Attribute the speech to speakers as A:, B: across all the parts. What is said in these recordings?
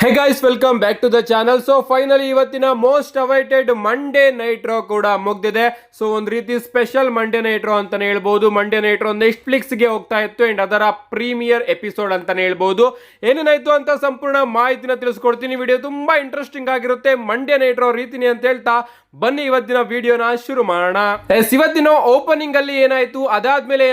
A: Hey guys, welcome back to the channel. So finally ಇವತ್ತಿನ most awaited Monday night Raw ಕೂಡ ಮುಗ್ದಿದೆ. So ಒಂದ್ ರೀತಿ ಸ್ಪೆಷಲ್ ಮಂಡೇ ನೈಟ್ ರೋ ಅಂತಾನೆ ಹೇಳ್ಬಹುದು. ಮಂಡೇ ನೈಟ್ ರೋ ನೆಟ್ಫ್ಲಿಕ್ಸ್ ಗೆ ಹೋಗ್ತಾ ಇತ್ತು ಅಂಡ್ ಅದರ ಪ್ರೀಮಿಯರ್ ಎಪಿಸೋಡ್ ಅಂತಾನೆ ಹೇಳ್ಬಹುದು. ಏನೇನಾಯ್ತು ಅಂತ ಸಂಪೂರ್ಣ ಮಾಹಿತಿನ ತಿಳಿಸ್ಕೊಡ್ತೀನಿ. ವಿಡಿಯೋ ತುಂಬಾ ಇಂಟ್ರೆಸ್ಟಿಂಗ್ ಆಗಿರುತ್ತೆ. ಮಂಡೇ ನೈಟ್ ರೋ ರೀತಿನಿ ಅಂತ ಹೇಳ್ತಾ ಬನ್ನಿ ಇವತ್ತಿನ ವಿಡಿಯೋನ ಶುರು ಮಾಡೋಣ. ಇವತ್ತಿನ ಓಪನಿಂಗ್ ಅಲ್ಲಿ ಏನಾಯ್ತು, ಅದಾದ್ಮೇಲೆ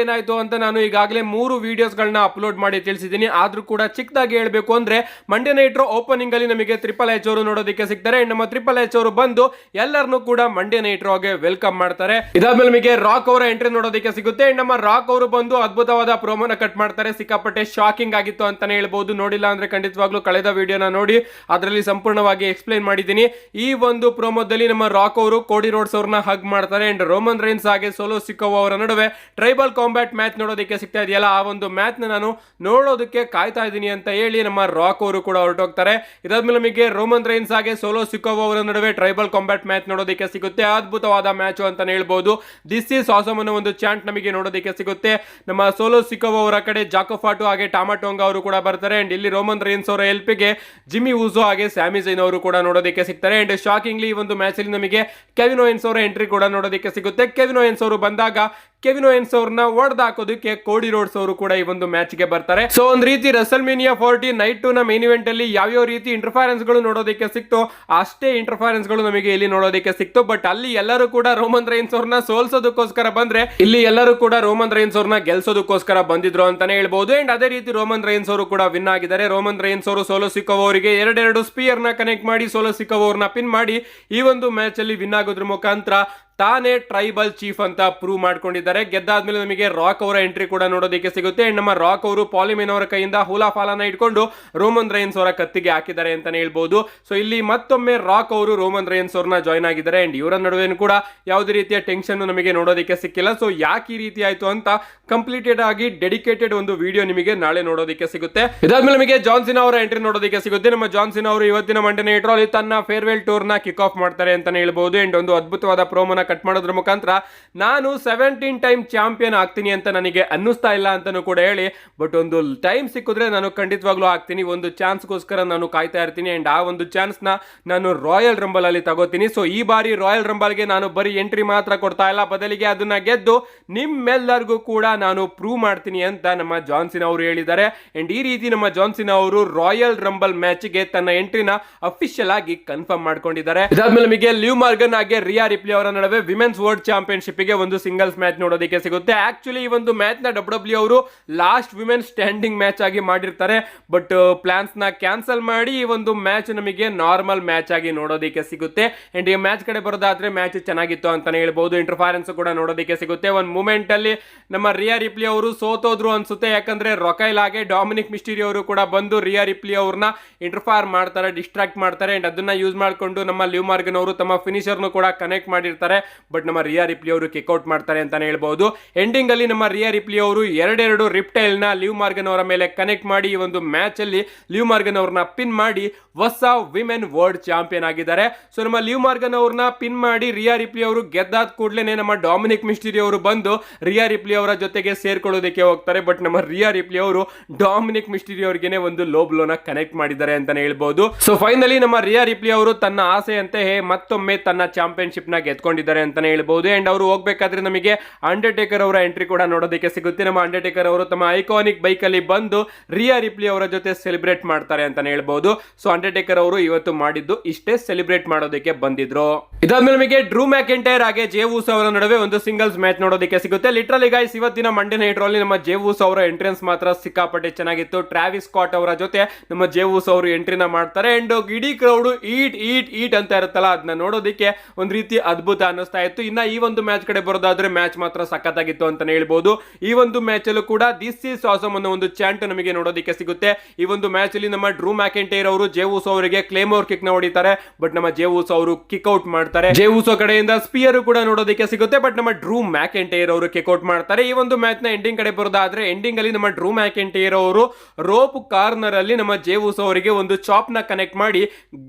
A: ಏನಾಯ್ತು ಅಂತ ನಾನು ಈಗಾಗಲೇ 3 ವಿಡಿಯೋಸ್ ಗಳನ್ನ ಅಪ್ಲೋಡ್ ಮಾಡಿ ತಿಳಿಸಿದ್ದೀನಿ. ಆದ್ರೂ ಕೂಡ ಚಿಕ್ಕದಾಗಿ ಹೇಳ್ಬೇಕು ಅಂದ್ರೆ ಮಂಡೇ ನೈಟ್ ರೋ ಓಪನಿಂಗ್ ಅಲ್ಲಿ ನಮಗೆ ಟ್ರಿಪಲ್ ಎಚ್ ಅವರು ನೋಡೋದಕ್ಕೆ ಸಿಗ್ತಾರೆ. ನಮ್ಮ ಟ್ರಿಪಲ್ ಎಚ್ ಅವರು ಬಂದು ಎಲ್ಲರನ್ನು ಕೂಡ ಮಂಡೇ ನೈಟ್ ರೋಗೆ ವೆಲ್ಕಮ್ ಮಾಡ್ತಾರೆ. ಇದಾದ್ಮೇಲೆ ನಮಗೆ ರಾಕ್ ಅವರ ಎಂಟ್ರಿ ನೋಡೋದಕ್ಕೆ ಸಿಗುತ್ತೆ. ನಮ್ಮ ರಾಕ್ ಅವರು ಬಂದು ಅದ್ಭುತವಾದ ಪ್ರೋಮೋನ ಕಟ್ ಮಾಡ್ತಾರೆ. ಸಿಕ್ಕಾಪಟ್ಟೆ ಶಾಕಿಂಗ್ ಆಗಿತ್ತು ಅಂತಾನೆ ಹೇಳ್ಬಹುದು. ನೋಡಿಲ್ಲ ಅಂದ್ರೆ ಖಂಡಿತವಾಗ್ಲೂ ಕಳೆದ ವಿಡಿಯೋನ ನೋಡಿ, ಅದರಲ್ಲಿ ಸಂಪೂರ್ಣವಾಗಿ ಎಕ್ಸ್ಪ್ಲೈನ್ ಮಾಡಿದ್ದೀನಿ. ಈ ಒಂದು ಪ್ರೋಮೋದಲ್ಲಿ ನಮ್ಮ ರಾಕ್ ಅವರು ಕೋಡಿ ರೋಡ್ಸ್ ಅವ್ರನ್ನ ಹಗ್ ಮಾಡ್ತಾರೆ ಅಂಡ್ ರೋಮನ್ ರೈನ್ಸ್ ಹಾಗೆ ಸೋಲೋ ಸಿಕೋವಾ ಅವರ ನಡುವೆ ಟ್ರೈಬಲ್ ಕಾಂಬ್ಯಾಟ್ ಮ್ಯಾಚ್ ನೋಡೋದಕ್ಕೆ ಸಿಗ್ತಾ ಇದೆಯಲ್ಲ, ಆ ಒಂದು ಮ್ಯಾಚ್ ನಾನು ನೋಡೋದಕ್ಕೆ ಕಾಯ್ತಾ ಇದ್ದೀನಿ ಅಂತ ಹೇಳಿ ನಮ್ಮ ರಾಕ್ ಅವರು ಕೂಡ ಹೊರಟೋಗ್ತಾರೆ. ಇದಾದ್ಮೇಲೆ ನಮಗೆ ರೋಮನ್ ರೈನ್ಸ್ ಹಾಗೆ ಸೋಲೋ ಸಿಕೋವಾ ಅವರ ನಡುವೆ ಟ್ರೈಬಲ್ ಕಾಂಬ್ಯಾಟ್ ಮ್ಯಾಚ್ ನೋಡೋದಕ್ಕೆ ಸಿಗುತ್ತೆ. ಅದ್ಭುತವಾದ ಮ್ಯಾಚ್ ಅಂತಾನೆ ಹೇಳ್ಬಹುದು. ದಿಸ್ ಈಸ್ ಆಸಮ್ ಅನ್ನೋ ಒಂದು ಚಾಂಟ್ ನಮಗೆ ನೋಡೋದಕ್ಕೆ ಸಿಗುತ್ತೆ. ನಮ್ಮ ಸೋಲೋ ಸಿಕೋವಾ ಅವರ ಕಡೆ ಜಾಕೋಫಾಟು ಹಾಗೆ ಟಾಮಾಟೋಂಗ ಅವರು ಕೂಡ ಬರ್ತಾರೆ ಅಂಡ್ ಇಲ್ಲಿ ರೋಮನ್ ರೈನ್ಸ್ ಅವರ ಹೆಲ್ಪ್ಗೆ ಜಿಮ್ಮಿ ಊಸೋ ಹಾಗೆ ಸ್ಯಾಮಿ ಝೈನ್ ಅವರು ಕೂಡ ನೋಡೋದಕ್ಕೆ ಸಿಗ್ತಾರೆ. ಅಂಡ್ ಶಾಕಿಂಗ್ಲಿ ಈ ಒಂದು ಮ್ಯಾಚ್ ಅಲ್ಲಿ ನಮಗೆ ಕೆವಿನ್ ಓವೆನ್ಸ್ ಅವರ ಎಂಟ್ರಿ ಕೂಡ ನೋಡೋದಕ್ಕೆ ಸಿಗುತ್ತೆ. ಕೆವಿನ್ ಓವೆನ್ಸ್ ಅವರು ಬಂದಾಗ ಕೆವಿನ್ ಓವೆನ್ಸ್ ಅವ್ರನ್ನ ಹೊಡೆದು ಹಾಕೋದಕ್ಕೆ ಕೋಡಿ ರೋಡ್ಸ್ ಅವರು ಕೂಡ ಈ ಒಂದು ಮ್ಯಾಚ್ ಗೆ ಬರ್ತಾರೆ. ಸೊ ಒಂದ್ ರೀತಿ ರೆಸಲ್ಮೇನಿಯಾ 40 ನೈಟ್ 2 ನ ಮೇನ್ ಇವೆಂಟ್ ಅಲ್ಲಿ ಯಾವ್ಯಾವ ರೀತಿ ಇಂಟರ್ಫರೆನ್ಸ್ ಗಳು ನೋಡೋದಕ್ಕೆ ಸಿಕ್ತೋ ಅಷ್ಟೇ ಇಂಟರ್ಫರೆನ್ಸ್ ಗಳು ನಮಗೆ ಇಲ್ಲಿ ನೋಡೋದಕ್ಕೆ ಸಿಕ್ತು. ಬಟ್ ಅಲ್ಲಿ ಎಲ್ಲರೂ ಕೂಡ ರೋಮನ್ ರೈನ್ಸ್ ಅವ್ರನ್ನ ಸೋಲ್ಸೋದಕ್ಕೋಸ್ಕರ ಬಂದ್ರೆ, ಇಲ್ಲಿ ಎಲ್ಲರೂ ಕೂಡ ರೋಮನ್ ರೈನ್ಸ್ ಅವ್ರನ್ನ ಗೆಲ್ಸೋದಕ್ಕೋಸ್ಕರ ಬಂದಿದ್ರು ಅಂತಾನೆ ಹೇಳ್ಬಹುದು. ಅಂಡ್ ಅದೇ ರೀತಿ ರೋಮನ್ ರೈನ್ಸ್ ಅವರು ಕೂಡ ವಿನ್ ಆಗಿದ್ದಾರೆ. ರೋಮನ್ ರೈನ್ಸ್ ಅವರು ಸೋಲೋ ಸಿಕೋವಾ ಅವರಿಗೆ ಎರಡೆರಡು ಸ್ಪಿಯರ್ ನ ಕನೆಕ್ಟ್ ಮಾಡಿ ಸೋಲೋ ಸಿಕೋವಾ ಅವ್ರನ್ನ ಪಿನ್ ಮಾಡಿ ಈ ಒಂದು ಮ್ಯಾಚ್ ಅಲ್ಲಿ ವಿನ್ ಆಗೋದ್ರ ಮುಖಾಂತರ ತಾನೇ ಟ್ರೈಬಲ್ ಚೀಫ್ ಅಂತ ಪ್ರೂವ್ ಮಾಡ್ಕೊಂಡಿದ್ದಾರೆ. ಗೆದ್ದಾದ್ಮೇಲೆ ನಮಗೆ ರಾಕ್ ಅವರ ಎಂಟ್ರಿ ಕೂಡ ನೋಡೋದಕ್ಕೆ ಸಿಗುತ್ತೆ. ನಮ್ಮ ರಾಕ್ ಅವರು ಪಾಲಿಮೆನ್ ಅವರ ಕೈಯಿಂದ ಹೂಲಾ ಫಾಲನ ಇಟ್ಕೊಂಡು ರೋಮನ್ ರೈನ್ಸ್ ಅವರ ಕತ್ತಿಗೆ ಹಾಕಿದ್ದಾರೆ ಅಂತಾನೆ ಹೇಳ್ಬಹುದು. ಸೊ ಇಲ್ಲಿ ಮತ್ತೊಮ್ಮೆ ರಾಕ್ ಅವರು ರೋಮನ್ ರೈನ್ಸ್ ಅವ್ರನ್ನ ಜಾಯ್ನ್ ಆಗಿದ್ದಾರೆ ಅಂಡ್ ಇವರ ನಡುವೆ ಕೂಡ ಯಾವುದೇ ರೀತಿಯ ಟೆನ್ಷನ್ ನಮಗೆ ನೋಡೋದಕ್ಕೆ ಸಿಕ್ಕಿಲ್ಲ. ಸೊ ಯಾಕೆ ಈ ರೀತಿ ಆಯ್ತು ಅಂತ ಕಂಪ್ಲೀಟೆಡ್ ಆಗಿ ಡೆಡಿಕೇಟೆಡ್ ಒಂದು ವಿಡಿಯೋ ನಿಮಗೆ ನಾಳೆ ನೋಡೋದಕ್ಕೆ ಸಿಗುತ್ತೆ. ಇದಾದ್ಮೇಲೆ ನಮಗೆ ಜಾನ್ ಸಿನಾ ಅವರ ಎಂಟ್ರಿ ನೋಡೋದಕ್ಕೆ ಸಿಗುತ್ತೆ. ನಮ್ಮ ಜಾನ್ ಸಿನಾ ಅವರು ಇವತ್ತಿನ ಮಂಡೇ ನೈಟ್ ರೋ ಅಲ್ಲಿ ತನ್ನ ಫೇರ್ವೆಲ್ ಟೂರ್ ನ ಕಿಕ್ ಆಫ್ ಮಾಡ್ತಾರೆ ಅಂತಾನೆ ಹೇಳ್ಬಹುದು. ಅಂಡ್ ಒಂದು ಅದ್ಭುತವಾದ ಪ್ರೋಮೋನ ಕಟ್ ಮಾಡೋದ್ರ ಮುಖಾಂತರ ನಾನು 17 ಟೈಮ್ ಚಾಂಪಿಯನ್ ಆಗ್ತೀನಿ ಅಂತ ನನಗೆ ಅನ್ನಿಸ್ತಾ ಇಲ್ಲ ಅಂತಾನು ಕೂಡ ಹೇಳಿ, ಬಟ್ ಒಂದು ಟೈಮ್ ಸಿಕ್ಕಿದ್ರೆ ನಾನು ಖಂಡಿತವಾಗ್ಲೂ ಆಗ್ತೀನಿ. ಒಂದು ಚಾನ್ಸ್ಗೋಸ್ಕರ ನಾನು ಕಾಯ್ತಾ ಇರ್ತೀನಿ ಅಂಡ್ ಆ ಒಂದು ಚಾನ್ಸ್ ನ ನಾನು ರಾಯಲ್ ರಂಬಲ್ ಅಲ್ಲಿ ತಗೋತೀನಿ. ಸೊ ಈ ಬಾರಿ ರಾಯಲ್ ರಂಬಲ್ ಗೆ ನಾನು ಬರೀ ಎಂಟ್ರಿ ಮಾತ್ರ ಕೊಡ್ತಾ ಇಲ್ಲ, ಬದಲಿಗೆ ಅದನ್ನ ಗೆದ್ದು ನಿಮ್ಮೆಲ್ಲರಿಗೂ ಕೂಡ ನಾನು ಪ್ರೂವ್ ಮಾಡ್ತೀನಿ ಅಂತ ನಮ್ಮ ಜಾನ್ ಸಿನಾ ಅವರು ಹೇಳಿದ್ದಾರೆ. ಅಂಡ್ ಈ ರೀತಿ ನಮ್ಮ ಜಾನ್ ಸಿನಾ ಅವರು ರಾಯಲ್ ರಂಬಲ್ ಮ್ಯಾಚ್ ಗೆ ತನ್ನ ಎಂಟ್ರಿನ ಅಫಿಷಿಯಲ್ ಆಗಿ ಕನ್ಫರ್ಮ್ ಮಾಡ್ಕೊಂಡಿದ್ದಾರೆ. ಇದಾದ್ಮೇಲೆ ನಮಗೆ ಲಿವ್ ಮಾರ್ಗನ್ ಹಾಗೆ ರಿಯಾ ರಿಪ್ಲಿ ಅವರ ನಡುವೆ ವಿಮೆನ್ಸ್ ವರ್ಲ್ಡ್ ಚಾಂಪಿಯನ್ಶಿಪ್ ಗೆ ಒಂದು ಸಿಂಗಲ್ಸ್ ಮ್ಯಾಚ್ ನೋಡೋದಕ್ಕೆ ಸಿಗುತ್ತೆ. ಆಕ್ಚುಲಿ ಈ ಒಂದು ಮ್ಯಾಚ್ ನ ಡಬ್ಲ್ಯೂ ಅವರು ಲಾಸ್ಟ್ ವಿಮೆನ್ ಸ್ಟ್ಯಾಂಡಿಂಗ್ ಮ್ಯಾಚ್ ಆಗಿ ಮಾಡಿರ್ತಾರೆ. ಬಟ್ ಪ್ಲಾನ್ಸ್ ನ ಕ್ಯಾನ್ಸಲ್ ಮಾಡಿ ಈ ಒಂದು ಮ್ಯಾಚ್ ನಮಗೆ ನಾರ್ಮಲ್ ಮ್ಯಾಚ್ ಆಗಿ ನೋಡೋದಕ್ಕೆ ಸಿಗುತ್ತೆ. ಅಂಡ್ ಈ ಮ್ಯಾಚ್ ಕಡೆ ಬರೋದಾದ್ರೆ ಮ್ಯಾಚ್ ಚೆನ್ನಾಗಿತ್ತು ಅಂತಾನೆ ಹೇಳ್ಬಹುದು. ಇಂಟರ್ಫರೆನ್ಸ್ ಕೂಡ ನೋಡೋದಕ್ಕೆ ಸಿಗುತ್ತೆ. ಒಂದು ಮೂಮೆಂಟ್ ಅಲ್ಲಿ ನಮ್ಮ ರಿಯಾ ರಿಪ್ಲಿ ಅವರು ಸೋತೋದ್ರು ಅನ್ಸುತ್ತೆ, ಯಾಕಂದ್ರೆ ರೊಕೈಲ್ ಹಾಗೆ ಡಾಮಿನಿಕ್ ಮಿಸ್ಟೀರಿ ಅವರು ಕೂಡ ಬಂದು ರಿಯಾ ರಿಪ್ಲಿ ಅವ್ರನ್ನ ಇಂಟರ್ಫೈರ್ ಮಾಡ್ತಾರೆ, ಡಿಸ್ಟ್ರಾಕ್ಟ್ ಮಾಡ್ತಾರೆ. ಅಂಡ್ ಅದನ್ನ ಯೂಸ್ ಮಾಡಿಕೊಂಡು ನಮ್ಮ ಲಿವ್ ಮಾರ್ಗನ್ ಅವರು ತಮ್ಮ ಫಿನಿಶರ್ ಕೂಡ ಕನೆಕ್ಟ್ ಮಾಡಿರ್ತಾರೆ. ಬಟ್ ನಮ್ಮ ರಿಯಾ ರಿಪ್ಲಿ ಅವರು ಕಿಕ್ಔಟ್ ಮಾಡ್ತಾರೆ ಅಂತಾನೆ ಹೇಳ್ಬಹುದು. ಎಂಡಿಂಗ್ ಅಲ್ಲಿ ನಮ್ಮ ರಿಯಾ ರಿಪ್ಲಿ ಅವರು ಎರಡೆರಡು ರಿಪ್ಟೈಲ್ ನ ಲಿವ್ ಮಾರ್ಗನ್ ಅವರ ಮೇಲೆ ಕನೆಕ್ಟ್ ಮಾಡಿ ಈ ಒಂದು ಮ್ಯಾಚ್ ಅಲ್ಲಿ ಲಿವ್ ಮಾರ್ಗನ್ ಅವ್ರನ್ನ ಪಿನ್ ಮಾಡಿ ಹೊಸ ವಿಮೆನ್ ವರ್ಲ್ಡ್ ಚಾಂಪಿಯನ್ ಆಗಿದ್ದಾರೆ. ಸೊ ನಮ್ಮ ಲಿವ್ ಮಾರ್ಗನ್ ಅವ್ರನ್ನ ಪಿನ್ ಮಾಡಿ ರಿಯಾ ರಿಪ್ಲಿ ಅವರು ಗೆದ್ದಾದ ಕೂಡಲೇ ನಮ್ಮ ಡಾಮಿನಿಕ್ ಮಿಸ್ಟೀರಿ ಅವರು ಬಂದು ರಿಯಾ ರಿಪ್ಲಿ ಅವರ ಜೊತೆಗೆ ಸೇರ್ಕೊಳ್ಳೋದಕ್ಕೆ ಹೋಗ್ತಾರೆ. ಬಟ್ ನಮ್ಮ ರಿಯಾ ರಿಪ್ಲಿ ಅವರು ಡಾಮಿನಿಕ್ ಮಿಸ್ಟೀರಿ ಅವರಿಗೆ ಒಂದು ಲೋ ಬ್ಲೋನ ಕನೆಕ್ಟ್ ಮಾಡಿದ್ದಾರೆ ಅಂತಾನೆ ಹೇಳ್ಬಹುದು. ಸೊ ಫೈನಲಿ ನಮ್ಮ ರಿಯಾ ರಿಪ್ಲಿ ಅವರು ತನ್ನ ಆಸೆಯಂತೆ ಮತ್ತೊಮ್ಮೆ ತನ್ನ ಚಾಂಪಿಯನ್ಶಿಪ್ ನ ಗೆದ್ಕೊಂಡಿದ್ದಾರೆ ಅಂತಾನೆ ಹೇಳ್ಬಹುದು. ಅಂಡ್ ಅವರು ಹೋಗ್ಬೇಕಾದ್ರೆ ನಮಗೆ ಅಂಡರ್ಟೇಕರ್ ಅವರ ಎಂಟ್ರಿ ಕೂಡ ನೋಡೋದಕ್ಕೆ ಸಿಗುತ್ತೆ. ನಮ್ಮ ಅಂಡರ್ಟೇಕರ್ ಅವರು ತಮ್ಮ ಐಕಾನಿಕ್ ಬೈಕ್ ಅಲ್ಲಿ ಬಂದು ರಿಯಾ ರಿಪ್ಲಿ ಅವರ ಜೊತೆ ಸೆಲೆಬ್ರೇಟ್ ಮಾಡ್ತಾರೆ ಅಂತಾನೆ ಹೇಳ್ಬಹುದು. ಸೊ ಅಂಡರ್ಟೇಕರ್ ಅವರು ಇವತ್ತು ಮಾಡಿದ್ದು ಇಷ್ಟೇ, ಸೆಲೆಬ್ರೇಟ್ ಮಾಡೋದಕ್ಕೆ ಬಂದಿದ್ರು. ಇದಾದ್ಮೇಲೆ ನಮಗೆ ಡ್ರೂ ಮ್ಯಾಕೆಂಟೈರ್ ಹಾಗೆ ಜೇ ಊಸೋ ಅವರ ನಡುವೆ ಒಂದು ಸಿಂಗಲ್ಸ್ ಮ್ಯಾಚ್ ನೋಡೋದಕ್ಕೆ ಸಿಗುತ್ತೆ. ಲಿಟರಲಿ ಗೈಸ್, ಇವತ್ತಿನ ಮಂಡೇ ನೈಟ್ ರಲ್ಲಿ ನಮ್ಮ ಜೇ ಊಸೋ ಅವರ ಎಂಟ್ರೆನ್ಸ್ ಮಾತ್ರ ಸಿಕ್ಕಾಪಟ್ಟೆ ಚೆನ್ನಾಗಿತ್ತು. ಟ್ರಾವಿಸ್ ಸ್ಕಾಟ್ ಅವರ ಜೊತೆ ನಮ್ಮ ಜೇ ಊಸೋ ಅವರು ಎಂಟ್ರಿನ ಮಾಡ್ತಾರೆ. ಅಂಡ್ ಇಡೀ ಕ್ರೌಡ್ ಈಟ್ ಅಂತ ಇರುತ್ತಲ್ಲ, ಅದನ್ನ ನೋಡೋದಕ್ಕೆ ಒಂದ್ ರೀತಿ ಅದ್ಭುತ ಅನ್ನಿಸ್ತಾ ಇತ್ತು. ಇನ್ನ ಈ ಒಂದು ಮ್ಯಾಚ್ ಕಡೆ ಬರೋದಾದ್ರೆ ಮ್ಯಾಚ್ ಮಾತ್ರ ಸಖತ್ತಾಗಿತ್ತು ಅಂತಾನೆ ಹೇಳ್ಬಹುದು. ಈ ಒಂದು ಮ್ಯಾಚ್ ಅಲ್ಲೂ ಕೂಡ ದಿಸ್ ಈಸ್ ಆಸಮ್ ಅನ್ನೋ ಒಂದು ಚಾಂಟ್ ನಮಗೆ ನೋಡೋದಕ್ಕೆ ಸಿಗುತ್ತೆ. ಈ ಒಂದು ಮ್ಯಾಚ್ ಅಲ್ಲಿ ನಮ್ಮ ಡ್ರೂ ಮ್ಯಾಕೆಂಟೈರ್ ಅವರು ಜೇ ಊಸೋ ಅವರಿಗೆ ಕ್ಲೇಮೋರ್ ಕಿಕ್ ನ ಹೊಡಿತಾರೆ. ಬಟ್ ನಮ್ಮ ಜೇ ಊಸೋ ಅವರು ಕಿಕ್ ಔಟ್ ಮಾಡ್ತಾರೆ. ಜೇ ಊಸೋ ಕಡೆಯಿಂದ ಸ್ಪಿಯರ್ ಕೂಡ ನೋಡೋದಕ್ಕೆ ಸಿಗುತ್ತೆ. ಬಟ್ ನಮ್ಮ ಡ್ರೂ ಮ್ಯಾಕೆಂಟೈರ್ ಅವರು ಕಿಕ್ ಔಟ್ ಮಾಡ್ತಾರೆ. ಈ ಒಂದು ಮ್ಯಾಚ್ ನ ಎಂಡಿಂಗ್ ಕಡೆ ಬರೋದಾದ್ರೆ ಎಂಡಿಂಗ್ ಅಲ್ಲಿ ನಮ್ಮ ಡ್ರೂ ಮ್ಯಾಕೆಂಟೈರ್ ಅವರು ರೋಪ್ ಕಾರ್ನರ್ ಅಲ್ಲಿ ನಮ್ಮ ಜೇ ಊಸೋ ಅವರಿಗೆ ಒಂದು ಚಾಪ್ ನ ಕನೆಕ್ಟ್ ಮಾಡಿ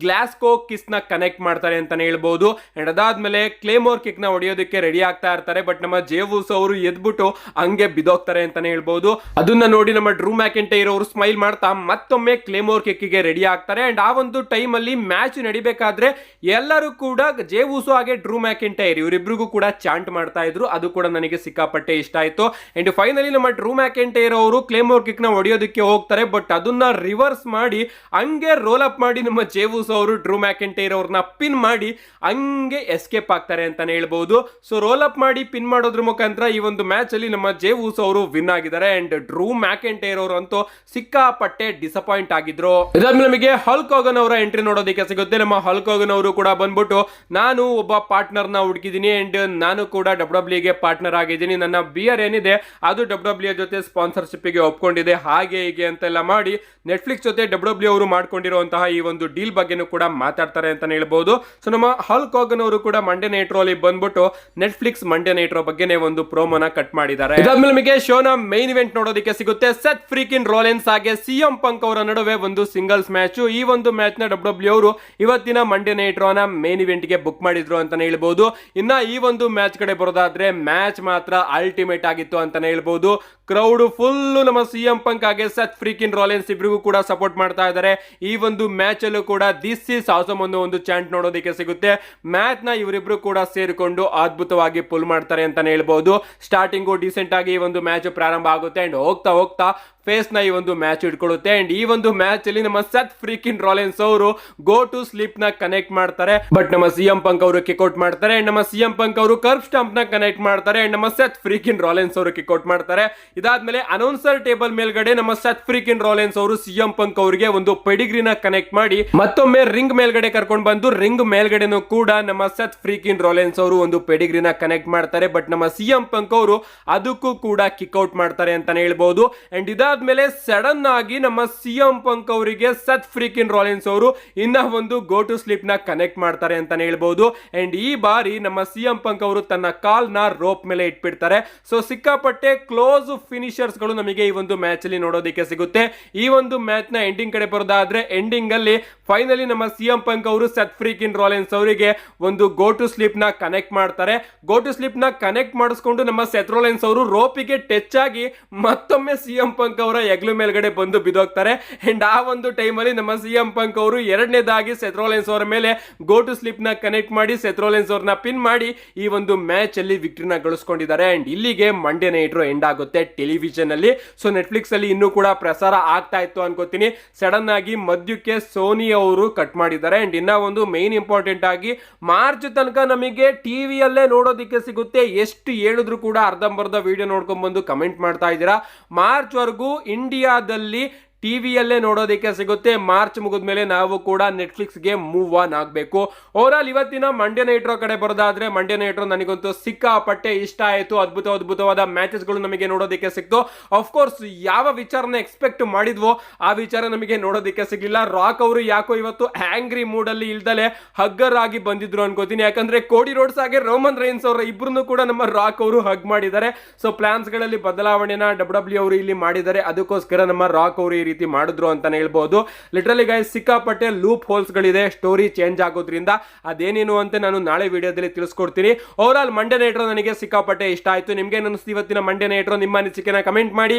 A: ಗ್ಲಾಸ್ಕೋ ಕಿಸ್ ನ ಕನೆಕ್ಟ್ ಮಾಡ್ತಾರೆ ಅಂತಾನೆ ಹೇಳ್ಬಹುದು. ಅಂಡ್ ಅದಾದ್ಮೇಲೆ ಕ್ಲೇಮ್ ಕ್ಲೇಮೋರ್ ಕಿಕ್ ನ ಹೊಡೆಯೋದಕ್ಕೆ ರೆಡಿ ಆಗ್ತಾ ಇರ್ತಾರೆ. ಬಟ್ ನಮ್ಮ ಜೇವೂಸ್ ಅವರು ಎದ್ಬಿಟ್ಟು ಹಂಗೆ ಬಿದೋಗ್ತಾರೆ ಅಂತಾನೆ ಹೇಳ್ಬಹುದು. ಅದನ್ನ ನೋಡಿ ನಮ್ಮ ಡ್ರೂ ಮ್ಯಾಕೆಂಟೈರ್ ಅವರು ಸ್ಮೈಲ್ ಮಾಡ್ತಾ ಮತ್ತೊಮ್ಮೆ ಕ್ಲೇಮೋರ್ ಕಿಕ್ ಗೆ ರೆಡಿ ಆಗ್ತಾರೆ. ಅಂಡ್ ಆ ಒಂದು ಟೈಮ್ ಅಲ್ಲಿ ಮ್ಯಾಚ್ ನಡಿಬೇಕಾದ್ರೆ ಎಲ್ಲರೂ ಕೂಡ ಜೇವೂಸು ಹಾಗೆ ಡ್ರೂ ಮ್ಯಾಕೆಂಟೈರ್ ಇವರಿಬ್ರಿಗೂ ಕೂಡ ಚಾಂಟ್ ಮಾಡ್ತಾ ಇದ್ರು. ಅದು ಕೂಡ ನನಗೆ ಸಿಕ್ಕಾಪಟ್ಟೆ ಇಷ್ಟ ಆಯ್ತು. ಅಂಡ್ ಫೈನಲಿ ನಮ್ಮ ಡ್ರೂ ಮ್ಯಾಕೆಂಟೈರ್ ಅವರು ಕ್ಲೇಮೋರ್ ಕಿಕ್ ನ ಹೊಡೆಯೋದಕ್ಕೆ ಹೋಗ್ತಾರೆ. ಬಟ್ ಅದನ್ನ ರಿವರ್ಸ್ ಮಾಡಿ ಹಂಗೆ ರೋಲ್ ಅಪ್ ಮಾಡಿ ನಮ್ಮ ಜೇವೂಸ್ ಅವರು ಡ್ರೂ ಮ್ಯಾಕೆಂಟೈರ್ ಅವ್ರನ್ನ ಪಿನ್ ಮಾಡಿ ಹಂಗೆ ಎಸ್ಕೇಪ್ ಆಗ್ತಾರೆ ಅಂತಾನೆ ಹೇಳ್ಬಹುದು. ಸೊ ರೋಲ್ ಅಪ್ ಮಾಡಿ ಪಿನ್ ಮಾಡೋದ್ರ ಮುಖಾಂತರ ಈ ಒಂದು ಮ್ಯಾಚ್ ಅಲ್ಲಿ ನಮ್ಮ ಜೇವೂಸ್ ಅವರು ವಿನ್ ಆಗಿದ್ದಾರೆ. ಅಂಡ್ ಡ್ರೂ ಮ್ಯಾಕೆಂಟೈರ್ ಅವರು ಅಂತೂ ಸಿಕ್ಕಾಪಟ್ಟೆ ಡಿಸಪಾಯಿಂಟ್ ಆಗಿದ್ರು. ಇದಾದ್ಮೇಲೆ ನಮಗೆ ಹಲ್ಕ್ ಹೋಗನ್ ಅವರ ಎಂಟ್ರಿ ನೋಡೋದಕ್ಕೆ ಸಿಗುತ್ತೆ. ನಮ್ಮ ಹಲ್ಕ್ ಹೋಗನ್ ಅವರು ಕೂಡ ಬಂದ್ಬಿಟ್ಟು ನಾನು ಒಬ್ಬ ಪಾರ್ಟ್ನರ್ ನ ಹುಡುಕಿದೀನಿ ಅಂಡ್ ನಾನು ಕೂಡ ಡಬ್ಲ್ಯೂ ಗೆ ಪಾರ್ಟ್ನರ್ ಆಗಿದ್ದೀನಿ. ನನ್ನ ಬಿಯರ್ ಏನಿದೆ ಅದು ಡಬ್ಲ್ಯೂ ಜೊತೆ ಸ್ಪಾನ್ಸರ್ಶಿಪ್ ಗೆ ಒಪ್ಕೊಂಡಿದೆ, ಹಾಗೆ ಹೀಗೆ ಅಂತೆಲ್ಲ ಮಾಡಿ ನೆಟ್ಫ್ಲಿಕ್ಸ್ ಜೊತೆ ಡಬ್ಲ್ಯೂ ಅವರು ಮಾಡ್ಕೊಂಡಿರುವಂತಹ ಈ ಒಂದು ಡೀಲ್ ಬಗ್ಗೆನೂ ಕೂಡ ಮಾತಾಡ್ತಾರೆ ಅಂತಾನೆ ಹೇಳ್ಬಹುದು. ಸೊ ನಮ್ಮ ಹಲ್ಕ್ ಹೋಗನ್ ಅವರು ಕೂಡ ಮಂಡೇ ನೈಟ್ ರೋ ಅಲ್ಲಿ ಬಂದ್ಬಿಟ್ಟು ನೆಟ್ಫ್ಲಿಕ್ಸ್ ಮಂಡೇ ನೈಟ್ ರೋ ಬಗ್ಗೆನೇ ಒಂದು ಪ್ರೋಮೋನ ಕಟ್ ಮಾಡಿದ್ದಾರೆ. ಇದಾದ್ಮೇಲೆ ನಮಗೆ ಶೋನ ಮೈನ್ ಇವೆಂಟ್ ನೋಡೋದಕ್ಕೆ ಸಿಗುತ್ತೆ. ಸೆತ್ ಫ್ರೀಕಿನ್ ರೋಲೆನ್ಸ್ ಹಾಗೆ ಸಿಎಂ ಪಂಕ್ ಅವರ ನಡುವೆ ಒಂದು ಸಿಂಗಲ್ಸ್ ಮ್ಯಾಚ್. ಈ ಒಂದು ಮ್ಯಾಚ್ ನ ಡಬ್ಲ್ಯೂ ಅವರು ಇವತ್ತಿನ ಮಂಡೇ ನೈಟ್ ರೋನ ಮೇನ್ ಇವೆಂಟ್ ಗೆ ಬುಕ್ ಮಾಡಿದ್ರು ಅಂತಾನೆ ಹೇಳ್ಬಹುದು. ಇನ್ನ ಈ ಒಂದು ಮ್ಯಾಚ್ ಕಡೆ ಬರೋದಾದ್ರೆ ಮ್ಯಾಚ್ ಮಾತ್ರ ಅಲ್ಟಿಮೇಟ್ ಆಗಿತ್ತು ಅಂತಾನೆ ಹೇಳ್ಬಹುದು. ಕ್ರೌಡ್ ಫುಲ್ ನಮ್ಮ ಸಿಎಂ ಪಂಕ್ ಹಾಗೆ ಸೆತ್ ಫ್ರೀಕಿನ್ ರೋಲೆನ್ಸ್ ಇಬ್ರಿಗೂ ಕೂಡ ಸಪೋರ್ಟ್ ಮಾಡ್ತಾ ಇದ್ದಾರೆ. ಈ ಒಂದು ಮ್ಯಾಚ್ ಅಲ್ಲೂ ಕೂಡ ದಿಸ್ ಈಸ್ ಆಸಮ್ ಒಂದು ಚಾಂಟ್ ನೋಡೋದಕ್ಕೆ ಸಿಗುತ್ತೆ. ಮ್ಯಾಚ್ ನ ಇವರಿಬ್ರು ಕೂಡ ಸೇರಿಕೊಂಡು ಅದ್ಭುತವಾಗಿ ಪುಲ್ ಮಾಡ್ತಾರೆ ಅಂತಾನೆ ಹೇಳ್ಬಹುದು. ಸ್ಟಾರ್ಟಿಂಗು ಡಿಸೆಂಟ್ ಆಗಿ ಈ ಒಂದು ಮ್ಯಾಚ್ ಪ್ರಾರಂಭ ಆಗುತ್ತೆ ಅಂಡ್ ಹೋಗ್ತಾ ಹೋಗ್ತಾ ಫೇಸ್ ನ ಈ ಒಂದು ಮ್ಯಾಚ್ ಇಟ್ಕೊಳ್ಳುತ್ತೆ. ಅಂಡ್ ಈ ಒಂದು ಮ್ಯಾಚ್ ಅಲ್ಲಿ ನಮ್ಮ ಸೆತ್ ಫ್ರೀಕಿನ್ ರೋಲೆನ್ಸ್ ಅವರು ಗೋ ಟು ಸ್ಲೀಪ್ ನ ಕನೆಕ್ಟ್ ಮಾಡ್ತಾರೆ. ಬಟ್ ನಮ್ಮ ಸಿಎಂ ಪಂಕ್ ಅವರು ಕಿಕ್ಔಟ್ ಮಾಡ್ತಾರೆ. ಅಂಡ್ ನಮ್ಮ ಸಿಎಂ ಪಂಕ್ ಅವರು ಕರ್ವ್ ಸ್ಟಾಂಪ್ ನ ಕನೆಕ್ಟ್ ಮಾಡ್ತಾರೆ. ಅಂಡ್ ನಮ್ಮ ಸೆತ್ ಫ್ರೀಕಿನ್ ರೋಲೆನ್ಸ್ ಅವರು ಕಿಕ್ಔಟ್ ಮಾಡ್ತಾರೆ. ಇದಾದ್ಮೇಲೆ ಅನೌನ್ಸರ್ ಟೇಬಲ್ ಮೇಲ್ಗಡೆ ನಮ್ಮ ಸೆತ್ ಫ್ರೀಕಿನ್ ರೋಲೆನ್ಸ್ ಅವರು ಸಿಎಂ ಪಂಕ್ ಅವರಿಗೆ ಒಂದು ಪೆಡಿಗ್ರಿನ ಕನೆಕ್ಟ್ ಮಾಡಿ ಮತ್ತೊಮ್ಮೆ ರಿಂಗ್ ಮೇಲ್ಗಡೆ ಕರ್ಕೊಂಡು ಬಂದು ರಿಂಗ್ ಮೇಲ್ಗಡೆನೂ ಕೂಡ ನಮ್ಮ ಸೆತ್ ಫ್ರೀಕಿನ್ ರೋಲೆನ್ಸ್ ಅವರು ಒಂದು ಪೆಡಿಗ್ರಿನ ಕನೆಕ್ಟ್ ಮಾಡ್ತಾರೆ. ಬಟ್ ನಮ್ಮ ಸಿಎಂ ಪಂಕ್ ಅವರು ಅದಕ್ಕೂ ಕೂಡ ಕಿಕ್ಔಟ್ ಮಾಡ್ತಾರೆ ಅಂತಾನೆ ಹೇಳ್ಬಹುದು. ಅಂಡ್ ಇದಾದ್ಮೇಲೆ ಸಡನ್ ಆಗಿ ನಮ್ಮ ಸಿಎಂ ಪಂಕ್ ಅವರಿಗೆ ಸೆತ್ ಫ್ರೀಕಿನ್ ರೋಲೆನ್ಸ್ ಅವರು ಇನ್ನ ಒಂದು ಗೋ ಟು ಸ್ಲೀಪ್ ನ ಕನೆಕ್ಟ್ ಮಾಡ್ತಾರೆ ಅಂತಾನೆ ಹೇಳ್ಬಹುದು. ಅಂಡ್ ಈ ಬಾರಿ ನಮ್ಮ ಸಿಎಂ ಪಂಕ್ ಅವರು ತನ್ನ ಕಾಲ್ ನ ರೋಪ್ ಮೇಲೆ ಇಟ್ಬಿಡ್ತಾರೆ. ಸೊ ಸಿಕ್ಕಾಪಟ್ಟೆ ಕ್ಲೋಸ್ ಫಿನಿಶರ್ಸ್ ಗಳು ನಮಗೆ ಈ ಒಂದು ಮ್ಯಾಚ್ ಅಲ್ಲಿ ನೋಡೋದಕ್ಕೆ ಸಿಗುತ್ತೆ. ಈ ಒಂದು ಮ್ಯಾಚ್ ನ ಎಂಡಿಂಗ್ ಕಡೆ ಬರೋದಾದ್ರೆ ಎಂಡಿಂಗ್ ಅಲ್ಲಿ ಫೈನಲಿ ನಮ್ಮ ಸಿಎಂ ಪಂಕ್ ಅವರು ಸೆತ್ ಫ್ರೀಕಿನ್ ರೋಲೆನ್ಸ್ ಅವರಿಗೆ ಒಂದು ಗೋ ಟು ಸ್ಲೀಪ್ ನ ಕನೆಕ್ಟ್ ಮಾಡ್ತಾರೆ. ಗೋ ಟು ಸ್ಲೀಪ್ ನ ಕನೆಕ್ಟ್ ಮಾಡಿಸ್ಕೊಂಡು ನಮ್ಮ ಸೆತ್ ರೋಲೆನ್ಸ್ ಅವರು ರೋಪಿಗೆ ಟಚ್ ಆಗಿ ಮತ್ತೊಮ್ಮೆ ಸಿಎಂ ಪಂಕ್ ಅವರ ಎಗ್ಲು ಮೇಲ್ಗಡೆ ಬಂದು ಬಿದ್ದೋಗ್ತಾರೆ. ಅಂಡ್ ಆ ಒಂದು ಟೈಮ್ ಅಲ್ಲಿ ನಮ್ಮ ಸಿಎಂ ಪಂಕ್ ಅವರು ಎರಡನೇದಾಗಿ ಸೆತ್ ರೋಲೆನ್ಸ್ ಅವರ ಮೇಲೆ ಗೋ ಟು ಸ್ಲೀಪ್ ನ ಕನೆಕ್ಟ್ ಮಾಡಿ ಸೆತ್ ರೋಲೆನ್ಸ್ ಅವರನ್ನ ಪಿನ್ ಮಾಡಿ ಈ ಒಂದು ಮ್ಯಾಚ್ ಅಲ್ಲಿ ವಿಕ್ಟರಿನ ಗಳಿಸ್ಕೊಂಡಿದ್ದಾರೆ. ಅಂಡ್ ಇಲ್ಲಿಗೆ ಮಂಡೇ ನೈಟ್ ರೋ ಎಂಡ್ ಆಗುತ್ತೆ ಟೆಲಿವಿಷನ್ ಅಲ್ಲಿ. ಸೊ ನೆಟ್ಫ್ಲಿಕ್ಸ್ ಅಲ್ಲಿ ಇನ್ನೂ ಕೂಡ ಪ್ರಸಾರ ಆಗ್ತಾ ಇತ್ತು ಅನ್ಕೋತೀನಿ. ಸಡನ್ ಆಗಿ ಮಧ್ಯಕ್ಕೆ ಸೋನಿ ಅವರು ಕಟ್ ಮಾಡಿದ್ದಾರೆ. ಅಂಡ್ ಇನ್ನ ಒಂದು ಮೇನ್ ಇಂಪಾರ್ಟೆಂಟ್ ಆಗಿ ಮಾರ್ಚ್ ತನಕ ನಮಗೆ ಟಿವಿಯಲ್ಲೇ ನೋಡೋದಿಕ್ಕೆ ಸಿಗುತ್ತೆ. ಎಷ್ಟು ಹೇಳಿದ್ರು ಕೂಡ ಅರ್ಧಂಬರ್ಧ ವಿಡಿಯೋ ನೋಡ್ಕೊಂಡ್ ಬಂದು ಕಮೆಂಟ್ ಮಾಡ್ತಾ ಇದ್ದೀರಾ. ಮಾರ್ಚ್ ವರೆಗೂ ಇಂಡಿಯಾದಲ್ಲಿ ಟಿವಿಯಲ್ಲೇ ನೋಡೋದಕ್ಕೆ ಸಿಗುತ್ತೆ. ಮಾರ್ಚ್ ಮುಗಿದ್ಮೇಲೆ ನಾವು ಕೂಡ ನೆಟ್ಫ್ಲಿಕ್ಸ್ಗೆ ಮೂವ್ ಆನ್ ಆಗಬೇಕು. ಓವರ್ ಆಲ್ ಇವತ್ತಿನ ಮಂಡೇ ನೈಟ್ ರೋ ಕಡೆ ಬರೋದಾದ್ರೆ ಮಂಡೇ ನೈಟ್ ರೋ ನನಗಂತೂ ಸಿಕ್ಕಾಪಟ್ಟೆ ಇಷ್ಟ ಆಯಿತು. ಅದ್ಭುತವಾದ ಮ್ಯಾಚಸ್ಗಳು ನಮಗೆ ನೋಡೋದಕ್ಕೆ ಸಿಕ್ತು. ಅಫ್ಕೋರ್ಸ್ ಯಾವ ವಿಚಾರನ ಎಕ್ಸ್ಪೆಕ್ಟ್ ಮಾಡಿದ್ವೋ ಆ ವಿಚಾರ ನಮಗೆ ನೋಡೋದಕ್ಕೆ ಸಿಗಲಿಲ್ಲ. ರಾಕ್ ಅವರು ಯಾಕೋ ಇವತ್ತು ಆಂಗ್ರಿ ಮೂಡ್ ಅಲ್ಲಿ ಇಲ್ದಲೆ ಹಗ್ಗರ್ ಆಗಿ ಬಂದಿದ್ರು ಅನ್ಕೋತೀನಿ. ಯಾಕಂದ್ರೆ ಕೋಡಿ ರೋಡ್ಸ್ ಹಾಗೆ ರೋಮನ್ ರೈನ್ಸ್ ಅವರ ಇಬ್ರು ಕೂಡ ನಮ್ಮ ರಾಕ್ ಅವರು ಹಗ್ ಮಾಡಿದ್ದಾರೆ. ಸೊ ಪ್ಲಾನ್ಸ್ ಗಳಲ್ಲಿ ಬದಲಾವಣೆನ ಡಬ್ಲ್ಯೂ ಅವರು ಇಲ್ಲಿ ಮಾಡಿದ್ದಾರೆ. ಅದಕ್ಕೋಸ್ಕರ ನಮ್ಮ ರಾಕ್ ಅವರು ರೀತಿ ಮಾಡಿದ್ರು ಅಂತಾನೆ ಹೇಳ್ಬಹುದು. ಲಿಟರಲಿ ಗೈಸ್ ಸಿಕ್ಕಾಪಟ್ಟೆ ಲೂಪ್ ಹೋಲ್ಸ್ ಗಳಿದೆ ಸ್ಟೋರಿ ಚೇಂಜ್ ಆಗೋದ್ರಿಂದ. ಅದೇನೇನು ಅಂತ ನಾನು ನಾಳೆ ವಿಡಿಯೋದಲ್ಲಿ ತಿಳಿಸ್ಕೊಡ್ತೀನಿ. Overall Monday night Raw ನನಗೆ ಸಿಕ್ಕಾಪಟ್ಟೆ ಇಷ್ಟ ಆಯ್ತು. ನಿಮ್ಗೆ ಅನಿಸ್ತು ಇವತ್ತಿನ ಮಂಡೇ ನೈಟ್ ರೋ? ನಿಮ್ಮ ಅನಿಸಿಕೆನ ಕಮೆಂಟ್ ಮಾಡಿ.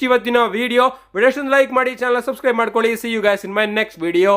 A: ಇವತ್ತಿನ ವಿಡಿಯೋ ಲೈಕ್ ಮಾಡಿ, ಚಾನಲ್ ಸಬ್ಸ್ಕ್ರೈಬ್ ಮಾಡ್ಕೊಳ್ಳಿ. See you guys in my next video.